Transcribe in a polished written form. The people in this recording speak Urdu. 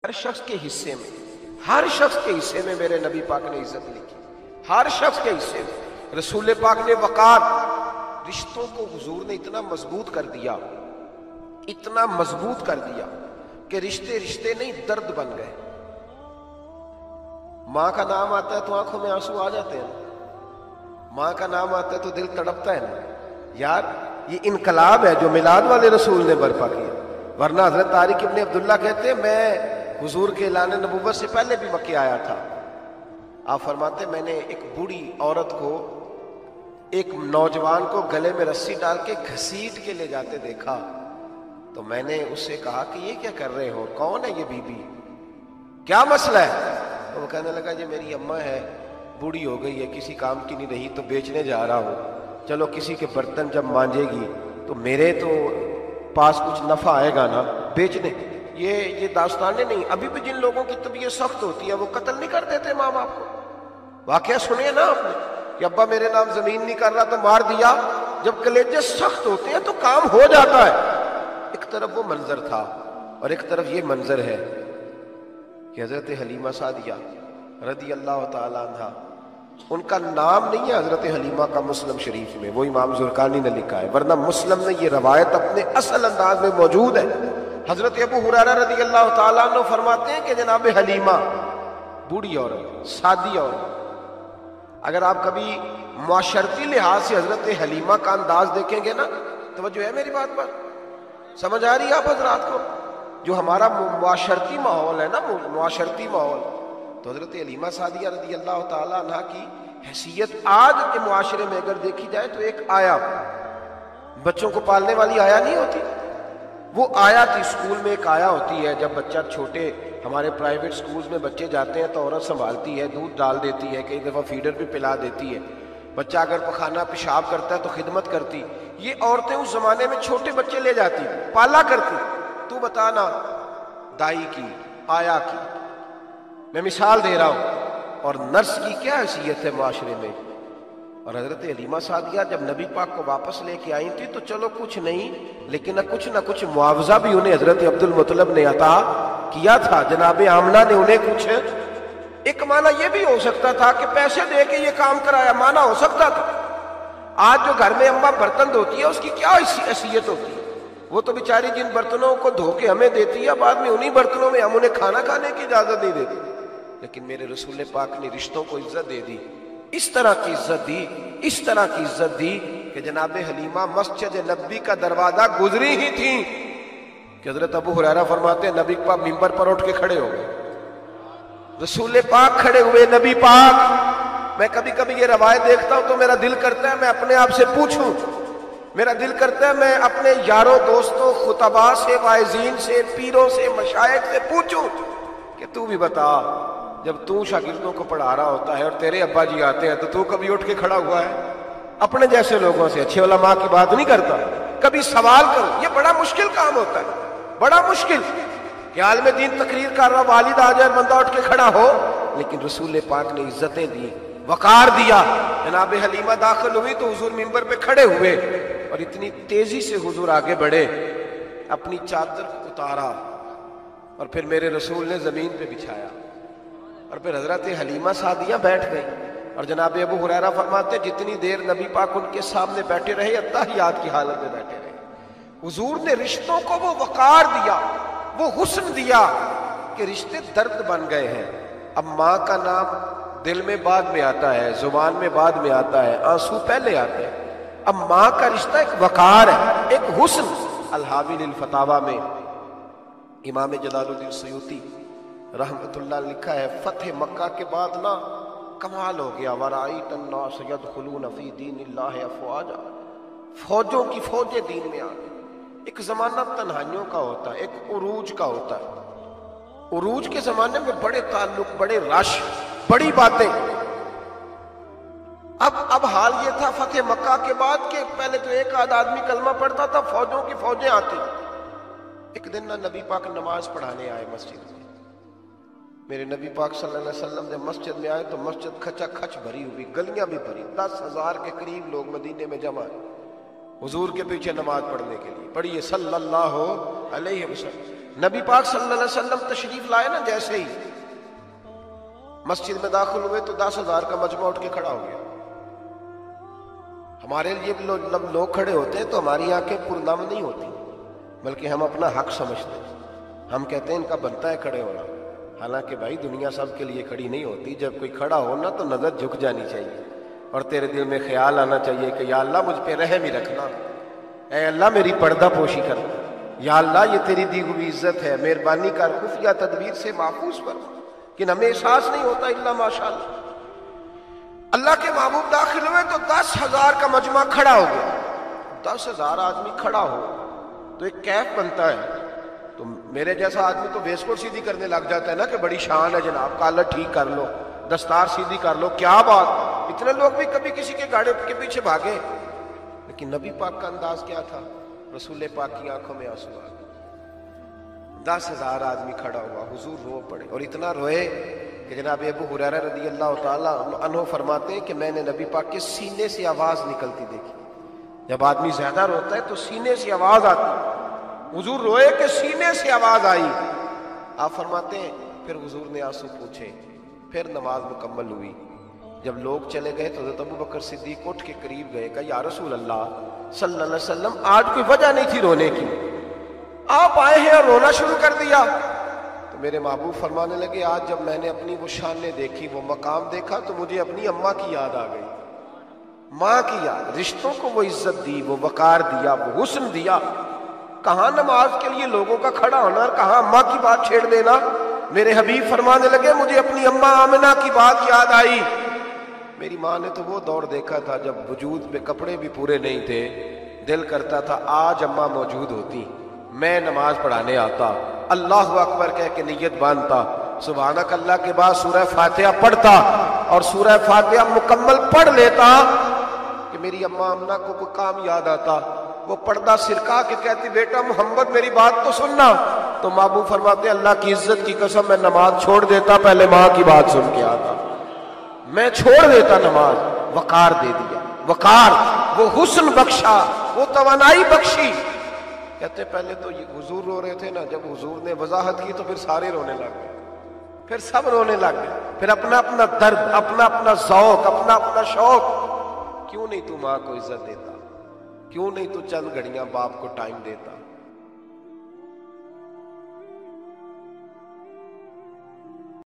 ہر شخص کے حصے میں، ہر شخص کے حصے میں میرے نبی پاک نے عزت لکھی، ہر شخص کے حصے میں رسول پاک نے وقار، رشتوں کو حضور نے اتنا مضبوط کر دیا، اتنا مضبوط کر دیا کہ رشتے رشتے نہیں درد بن گئے۔ ماں کا نام آتا ہے تو آنکھوں میں آنسو آ جاتے ہیں، ماں کا نام آتا ہے تو دل تڑپتا ہے نا یار۔ یہ انقلاب ہے جو میلاد والے رسول نے برپا کیا، ورنہ حضرت طارق ابن عبداللہ کہتے ہیں میں حضور کے اعلان نبوت سے پہلے بھی مکے آیا تھا۔ آپ فرماتے میں نے ایک بوڑھی عورت کو، ایک نوجوان کو گلے میں رسی ڈال کے گھسیٹ کے لے جاتے دیکھا، تو میں نے اس سے کہا کہ یہ کیا کر رہے ہو، کون ہے یہ بی بی، کیا مسئلہ ہے؟ تو وہ کہنے لگا یہ میری اماں ہے، بوڑھی ہو گئی ہے، کسی کام کی نہیں رہی تو بیچنے جا رہا ہوں، چلو کسی کے برتن جب مانجے گی تو میرے تو پاس کچھ نفع آئے گا نا بیچنے۔ یہ داستانیں نہیں، ابھی بھی جن لوگوں کی طبیعت سخت ہوتی ہے وہ قتل نہیں کر دیتے ماں باپ کو۔ واقعہ سنیے نا آپ نے کہ ابا میرے نام زمین نہیں کر رہا تو مار دیا۔ جب کلیجے سخت ہوتے ہیں تو کام ہو جاتا ہے۔ ایک طرف وہ منظر تھا اور ایک طرف یہ منظر ہے کہ حضرت حلیمہ سعدیہ رضی اللہ تعالی عنہ، ان کا نام نہیں ہے حضرت حلیمہ کا مسلم شریف میں، وہ امام زرقانی نے لکھا ہے، ورنہ مسلم میں یہ روایت اپنے اصل انداز میں موجود ہے۔ حضرت ابو ہریرہ رضی اللہ تعالیٰ عنہ فرماتے ہیں کہ جناب حلیمہ بوڑھی عورت، سادی عورت، اگر آپ کبھی معاشرتی لحاظ سے حضرت حلیمہ کا انداز دیکھیں گے نا، توجہ ہے میری بات پر، سمجھ آ رہی ہے آپ حضرات کو؟ جو ہمارا معاشرتی ماحول ہے نا، معاشرتی ماحول، تو حضرت حلیمہ سعدیہ رضی اللہ تعالیٰ عنہ کی حیثیت آج کے معاشرے میں اگر دیکھی جائے تو ایک آیا، بچوں کو پالنے والی آیا نہیں ہوتی، وہ آیا تھی۔ اسکول میں ایک آیا ہوتی ہے، جب بچہ چھوٹے ہمارے پرائیویٹ سکولز میں بچے جاتے ہیں تو عورت سنبھالتی ہے، دودھ ڈال دیتی ہے، کئی دفعہ فیڈر بھی پلا دیتی ہے، بچہ اگر پخانہ پیشاب کرتا ہے تو خدمت کرتی۔ یہ عورتیں اس زمانے میں چھوٹے بچے لے جاتی، پالا کرتی۔ تو بتانا دائی کی، آیا کی، میں مثال دے رہا ہوں، اور نرس کی کیا حیثیت ہے معاشرے میں۔ اور حضرت حلیمہ سعدیہ جب نبی پاک کو واپس لے کے آئی تھی تو چلو کچھ نہیں، لیکن نہ کچھ معاوضہ بھی انہیں حضرت عبد المطلب نے عطا کیا تھا، جناب آمنہ نے انہیں کچھ، ایک معنی یہ بھی ہو سکتا تھا کہ پیسے دے کے یہ کام کرایا، معنی ہو سکتا تھا۔ آج جو گھر میں اماں برتن دھوتی ہے اس کی کیا حیثیت ہوتی ہے؟ وہ تو بیچاری جن برتنوں کو دھو کے ہمیں دیتی ہے، بعد میں انہی برتنوں میں ہم انہیں کھانا کھانے کی اجازت نہیں دیتے۔ لیکن میرے رسول پاک نے رشتوں کو عزت دے دی، اس طرح کی عزت دی، اس طرح کی عزت دی کہ جناب حلیمہ مسجد نبی کا دروازہ گزری ہی تھی کہ حضرت ابو ہریرہ فرماتے ہیں نبی پاک ممبر پر اٹھ کے کھڑے ہو گئے، رسول پاک کھڑے ہوئے، نبی پاک۔ میں کبھی کبھی یہ روایت دیکھتا ہوں تو میرا دل کرتا ہے میں اپنے آپ سے پوچھوں، میرا دل کرتا ہے میں اپنے یاروں دوستوں، خطباء سے، واعظین سے، پیروں سے، مشائخ سے پوچھوں کہ تو بھی بتا، جب تو شاگردوں کو پڑھا رہا ہوتا ہے اور تیرے ابا جی آتے ہیں تو کبھی اٹھ کے کھڑا ہوا ہے؟ اپنے جیسے لوگوں سے، اچھے علماء کی بات نہیں کرتا، کبھی سوال کرو۔ یہ بڑا مشکل کام ہوتا ہے، بڑا مشکل کہ عالم دین تقریر کر رہا، والد آ جائے، بندہ اٹھ کے کھڑا ہو۔ لیکن رسول پاک نے عزتیں دی، وقار دیا۔ جناب حلیمہ داخل ہوئی تو حضور ممبر پہ کھڑے ہوئے اور اتنی تیزی سے حضور آگے بڑھے، اپنی چادر اتارا اور پھر میرے رسول نے زمین پہ بچھایا، اور پھر حضرت حلیمہ سعدیہ بیٹھ گئی۔ اور جناب ابو ہریرہ فرماتے جتنی دیر نبی پاک ان کے سامنے بیٹھے رہے، اتحیات کی حالت میں بیٹھے رہے۔ حضور نے رشتوں کو وہ وقار دیا، وہ حسن دیا کہ رشتے درد بن گئے ہیں۔ اب ماں کا نام دل میں بعد میں آتا ہے، زبان میں بعد میں آتا ہے، آنسو پہلے آتے ہیں۔ اب ماں کا رشتہ ایک وقار ہے، ایک حسن۔ الحاوی للفتاوی میں امام جلال الدین سیوطی رحمت اللہ لکھا ہے، فتح مکہ کے بعد نا کمال ہو گیا، وَرَأَيْتَ النَّاسَ يَدْخُلُونَ فِي دِينِ اللَّهِ أَفْوَاجًا، فوجوں کی فوجیں دین میں آ گئی۔ ایک زمانہ تنہائیوں کا ہوتا ہے، ایک عروج کا ہوتا ہے۔ عروج کے زمانے میں بڑے تعلق، بڑے رش، بڑی باتیں۔ اب حال یہ تھا فتح مکہ کے بعد کہ پہلے تو ایک آدھ آدمی کلمہ پڑھتا تھا، فوجوں کی فوجیں آتی۔ ایک دن نہ نبی پاک نماز پڑھانے آئے مسجد میں، میرے نبی پاک صلی اللہ علیہ وسلم جب مسجد میں آئے تو مسجد کھچا کھچ بھری ہوئی، گلیاں بھی بھری، 10,000 کے قریب لوگ مدینے میں جمع ہیں حضور کے پیچھے نماز پڑھنے کے لیے۔ پڑھیے صلی اللہ علیہ وسلم۔ نبی پاک صلی اللہ علیہ وسلم تشریف لائے نا، جیسے ہی مسجد میں داخل ہوئے تو 10,000 کا مجمع اٹھ کے کھڑا ہو گیا۔ ہمارے لیے لوگ کھڑے ہوتے ہیں تو ہماری آنکھیں پرنم نہیں ہوتی، بلکہ ہم اپنا حق سمجھتے ہیں، ہم کہتے ہیں ان کا بنتا ہے کھڑے ہونا۔ حالانکہ بھائی دنیا سب کے لیے کھڑی نہیں ہوتی، جب کوئی کھڑا ہونا تو نظر جھک جانی چاہیے اور تیرے دل میں خیال آنا چاہیے کہ یا اللہ مجھ پہ رحم ہی رکھنا، اے اللہ میری پردہ پوشی کرنا، یا اللہ یہ تیری دی ہوئی عزت ہے، مہربانی کر خفیہ تدبیر سے محفوظ فرما۔ کہ ہمیں احساس نہیں ہوتا الا ماشاءاللہ۔ اللہ کے محبوب داخل ہوئے تو 10,000 کا مجمع کھڑا ہو گیا۔ 10,000 آدمی کھڑا ہو تو ایک کیف بنتا ہے، تو میرے جیسا آدمی تو ویسکوٹ سیدھی کرنے لگ جاتا ہے نا کہ بڑی شان ہے جناب، کالر ٹھیک کر لو، دستار سیدھی کر لو، کیا بات۔ اتنے لوگ بھی کبھی کسی کے گاڑی کے پیچھے بھاگے، لیکن نبی پاک کا انداز کیا تھا؟ رسول پاک کی آنکھوں میں آنسو آ گئے۔ 10,000 آدمی کھڑا ہوا، حضور رو پڑے، اور اتنا روئے کہ جناب ابو ہریرہ رضی اللہ تعالیٰ عنہ فرماتے ہیں کہ میں نے نبی پاک کے سینے سے آواز نکلتی دیکھی۔ جب آدمی زیادہ روتا ہے تو سینے سے آواز آتی، حضور روئے کہ سینے سے آواز آئی۔ آپ فرماتے ہیں پھر حضور نے آنسو پوچھے، پھر نماز مکمل ہوئی۔ جب لوگ چلے گئے تو حضرت ابو بکر صدیق اٹھ کے قریب گئے، کہا یا رسول اللہ صلی اللہ علیہ وسلم آج کوئی وجہ نہیں تھی رونے کی، آپ آئے ہیں اور رونا شروع کر دیا۔ تو میرے محبوب فرمانے لگے آج جب میں نے اپنی وہ شانیں دیکھی، وہ مقام دیکھا، تو مجھے اپنی اماں کی یاد آ گئی، ماں کی یاد، رشتوں کو وہ عزت دی، وہ وقار دیا، وہ حسن دیا۔ کہاں نماز کے لیے لوگوں کا کھڑا ہونا اور کہاں اماں کی بات چھیڑ دینا۔ میرے حبیب فرمانے لگے مجھے اپنی اماں آمنہ کی بات یاد آئی۔ میری ماں نے تو وہ دور دیکھا تھا جب وجود پہ کپڑے بھی پورے نہیں تھے، دل کرتا تھا آج اماں موجود ہوتی، میں نماز پڑھانے آتا، اللہ اکبر کہہ کے نیت باندھتا، سبحانک اللہ کے بعد سورہ فاتحہ پڑھتا اور سورہ فاتحہ مکمل پڑھ لیتا کہ میری اماں آمنہ کو کوئی کام یاد آتا، وہ پردہ سرکا کے کہتی بیٹا محمد میری بات تو سننا، تو محبوب فرماتے اللہ کی عزت کی قسم میں نماز چھوڑ دیتا، پہلے ماں کی بات سن کے آتا، میں چھوڑ دیتا نماز۔ وقار دے دیا، وقار، وہ حسن بخشا، وہ توانائی بخشی۔ کہتے پہلے تو یہ حضور رو رہے تھے نا، جب حضور نے وضاحت کی تو پھر سارے رونے لگ گئے، پھر سب رونے لگ گئے، پھر اپنا اپنا درد، اپنا اپنا ذوق، اپنا اپنا شوق۔ کیوں نہیں تو ماں کو عزت دیتا؟ کیوں نہیں تو چند گھڑیاں باپ کو ٹائم دیتا؟